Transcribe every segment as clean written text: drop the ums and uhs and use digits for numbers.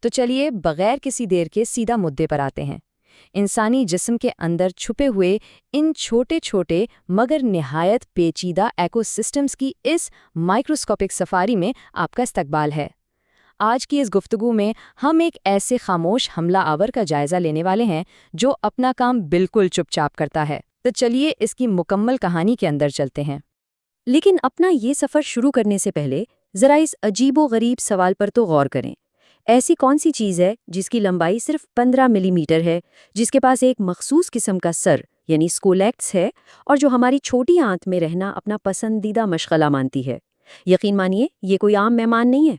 تو چلیے بغیر کسی دیر کے سیدھا مدعے پر آتے ہیں۔ انسانی جسم کے اندر چھپے ہوئے ان چھوٹے چھوٹے مگر نہایت پیچیدہ ایکو سسٹمز کی اس مائکروسکوپک سفاری میں آپ کا استقبال ہے۔ آج کی اس گفتگو میں ہم ایک ایسے خاموش حملہ آور کا جائزہ لینے والے ہیں جو اپنا کام بالکل چپ چاپ کرتا ہے۔ تو چلیے اس کی مکمل کہانی کے اندر چلتے ہیں۔ لیکن اپنا یہ سفر شروع کرنے سے پہلے ذرا اس عجیب و غریب سوال پر تو غور کریں۔ ایسی کون سی چیز ہے جس کی لمبائی صرف 15 ملی میٹر ہے، جس کے پاس ایک مخصوص قسم کا سر یعنی اسکولیکٹس ہے، اور جو ہماری چھوٹی آنت میں رہنا اپنا پسندیدہ مشغلہ مانتی ہے؟ یقین مانیے یہ کوئی عام مہمان نہیں ہے۔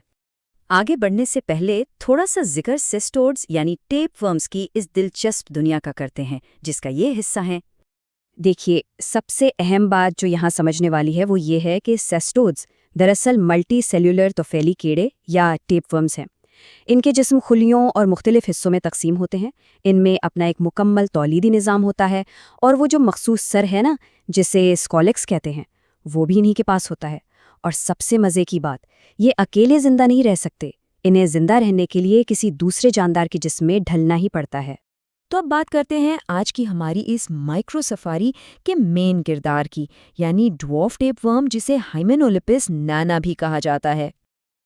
آگے بڑھنے سے پہلے تھوڑا سا ذکر سیسٹوڈز یعنی ٹیپ ورمز کی اس دلچسپ دنیا کا کرتے ہیں جس کا یہ حصہ ہیں۔ دیکھیے، سب سے اہم بات جو یہاں سمجھنے والی ہے وہ یہ ہے کہ سیسٹوڈز دراصل ملٹی سیلولر طفیلی کیڑے یا ٹیپ ورمز ہیں۔ ان کے جسم خلیوں اور مختلف حصوں میں تقسیم ہوتے ہیں۔ ان میں اپنا ایک مکمل تولیدی نظام ہوتا ہے، اور وہ جو مخصوص سر ہے نا جسے اسکولیکس کہتے ہیں، وہ بھی انہی کے پاس ہوتا ہے۔ اور سب سے مزے کی بات، یہ اکیلے زندہ نہیں رہ سکتے، انہیں زندہ رہنے کے لیے کسی دوسرے جاندار کے جسم میں ڈھلنا ہی پڑتا ہے۔ تو اب بات کرتے ہیں آج کی ہماری اس مائکرو سفاری کے مین کردار کی، یعنی ڈوارف ٹیپ ورم جسے ہائمنولپس نانا بھی کہا جاتا ہے۔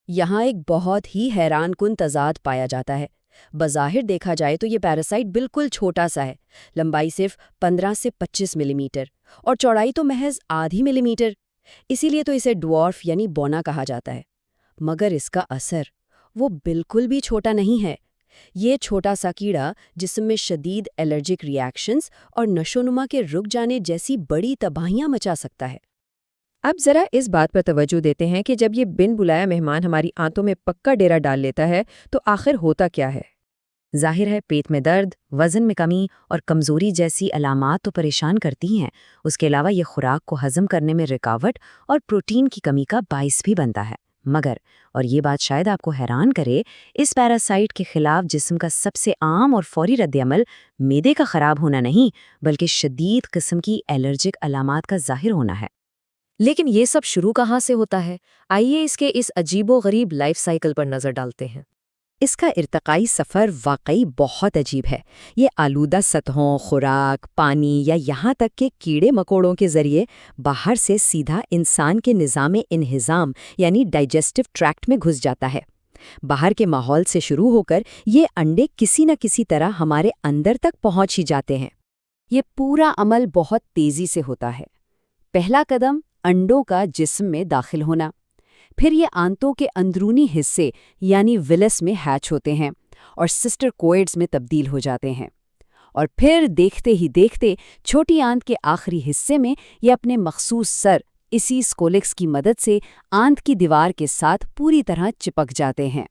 یہاں ایک بہت ہی حیران کن تضاد پایا جاتا ہے۔ بظاہر دیکھا جائے تو یہ پیراسائٹ بالکل چھوٹا سا ہے، لمبائی صرف 15 سے 25 ملی میٹر اور چوڑائی تو محض آدھی ملی میٹر، اسی لیے تو اسے ڈوارف یعنی بونا کہا جاتا ہے۔ مگر اس کا اثر وہ بالکل بھی چھوٹا نہیں ہے۔ یہ چھوٹا سا کیڑا جسم میں شدید الرجک ری ایکشنز اور نشوونما کے رک جانے جیسی بڑی تباہیاں مچا سکتا ہے۔ اب ذرا اس بات پر توجہ دیتے ہیں کہ جب یہ بن بلایا مہمان ہماری آنتوں میں پکا ڈیرا ڈال لیتا ہے تو آخر ہوتا کیا ہے؟ ظاہر ہے پیٹ میں درد، وزن میں کمی اور کمزوری جیسی علامات تو پریشان کرتی ہیں۔ اس کے علاوہ یہ خوراک کو ہضم کرنے میں رکاوٹ اور پروٹین کی کمی کا باعث بھی بنتا ہے۔ مگر، اور یہ بات شاید آپ کو حیران کرے، اس پیراسائٹ کے خلاف جسم کا سب سے عام اور فوری رد عمل معدے کا خراب ہونا نہیں بلکہ شدید قسم کی الرجک علامات کا ظاہر ہونا ہے۔ لیکن یہ سب شروع کہاں سے ہوتا ہے؟ آئیے اس کے اس عجیب و غریب لائف سائیکل پر نظر ڈالتے ہیں۔ اس کا ارتقائی سفر واقعی بہت عجیب ہے۔ یہ آلودہ سطحوں، خوراک، پانی یا یہاں تک کہ کیڑے مکوڑوں کے ذریعے باہر سے سیدھا انسان کے نظام انہضام یعنی ڈائجسٹو ٹریکٹ میں گھس جاتا ہے۔ باہر کے ماحول سے شروع ہو کر یہ انڈے کسی نہ کسی طرح ہمارے اندر تک پہنچ ہی جاتے ہیں۔ یہ پورا عمل بہت تیزی سے ہوتا ہے۔ پہلا قدم انڈوں کا جسم میں داخل ہونا، پھر یہ آنتوں کے اندرونی حصے یعنی ویلس میں ہیچ ہوتے ہیں اور سسٹر کوئڈز میں تبدیل ہو جاتے ہیں، اور پھر دیکھتے ہی دیکھتے چھوٹی آنت کے آخری حصے میں یہ اپنے مخصوص سر اسی اسکولیکس کی مدد سے آنت کی دیوار کے ساتھ پوری طرح چپک جاتے ہیں۔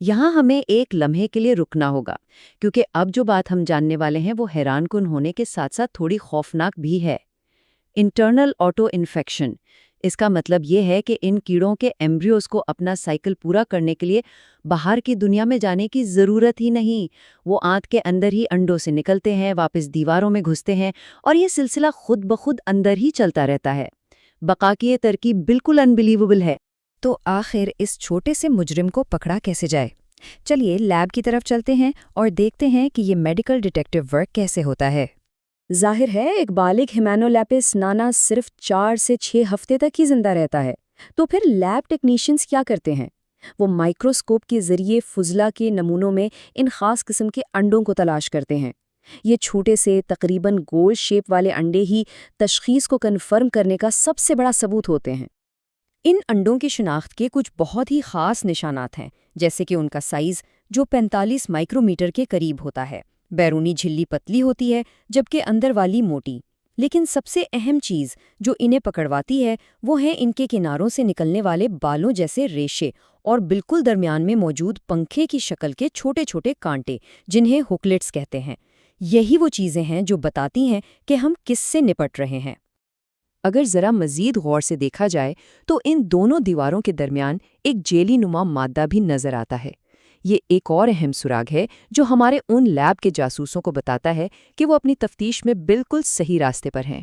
یہاں ہمیں ایک لمحے کے لیے رکنا ہوگا، کیونکہ اب جو بات ہم جاننے والے ہیں وہ حیران کن ہونے کے ساتھ ساتھ تھوڑی خوفناک بھی ہے۔ انٹرنل آٹو انفیکشن، اس کا مطلب یہ ہے کہ ان کیڑوں کے ایمبریوز کو اپنا سائیکل پورا کرنے کے لیے باہر کی دنیا میں جانے کی ضرورت ہی نہیں۔ وہ آنت کے اندر ہی انڈوں سے نکلتے ہیں، واپس دیواروں میں گھستے ہیں، اور یہ سلسلہ خود بخود اندر ہی چلتا رہتا ہے۔ بقا کی یہ ترکیب بالکل انبلیویبل ہے۔ تو آخر اس چھوٹے سے مجرم کو پکڑا کیسے جائے؟ چلیے لیب کی طرف چلتے ہیں اور دیکھتے ہیں کہ یہ میڈیکل ڈیٹیکٹیو ورک کیسے ہوتا ہے۔ ظاہر ہے ایک بالغ ہیمینولیپس نانا صرف 4 سے 6 ہفتے تک ہی زندہ رہتا ہے۔ تو پھر لیب ٹیکنیشینز کیا کرتے ہیں؟ وہ مائکروسکوپ کے ذریعے فضلہ کے نمونوں میں ان خاص قسم کے انڈوں کو تلاش کرتے ہیں۔ یہ چھوٹے سے تقریباً گول شیپ والے انڈے ہی تشخیص کو کنفرم کرنے کا سب سے بڑا ثبوت ہوتے ہیں۔ ان انڈوں کی شناخت کے کچھ بہت ہی خاص نشانات ہیں، جیسے کہ ان کا سائز جو 45 مائکرومیٹر کے قریب ہوتا ہے۔ بیرونی جھلی پتلی ہوتی ہے جبکہ اندر والی موٹی۔ لیکن سب سے اہم چیز جو انہیں پکڑواتی ہے وہ ہیں ان کے کناروں سے نکلنے والے بالوں جیسے ریشے اور بالکل درمیان میں موجود پنکھے کی شکل کے چھوٹے چھوٹے کانٹے جنہیں ہوکلٹس کہتے ہیں۔ یہی وہ چیزیں ہیں جو بتاتی ہیں کہ ہم کس سے نپٹ رہے ہیں۔ اگر ذرا مزید غور سے دیکھا جائے تو ان دونوں دیواروں کے درمیان ایک جیلی نما مادہ بھی نظر آتا ہے۔ یہ ایک اور اہم سراغ ہے جو ہمارے ان لیب کے جاسوسوں کو بتاتا ہے کہ وہ اپنی تفتیش میں بالکل صحیح راستے پر ہیں۔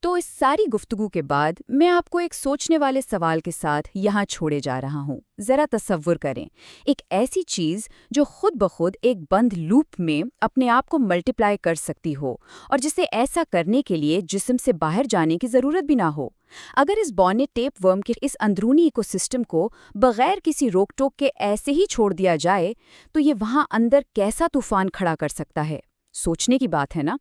تو اس ساری گفتگو کے بعد میں آپ کو ایک سوچنے والے سوال کے ساتھ یہاں چھوڑے جا رہا ہوں۔ ذرا تصور کریں، ایک ایسی چیز جو خود بخود ایک بند لوپ میں اپنے آپ کو ملٹیپلائی کر سکتی ہو اور جسے ایسا کرنے کے لیے جسم سے باہر جانے کی ضرورت بھی نہ ہو۔ اگر اس بونٹ ٹیپ ورم کے اس اندرونی ایکو سسٹم کو بغیر کسی روک ٹوک کے ایسے ہی چھوڑ دیا جائے تو یہ وہاں اندر کیسا طوفان کھڑا کر سکتا ہے؟ سوچنے کی بات ہے نا؟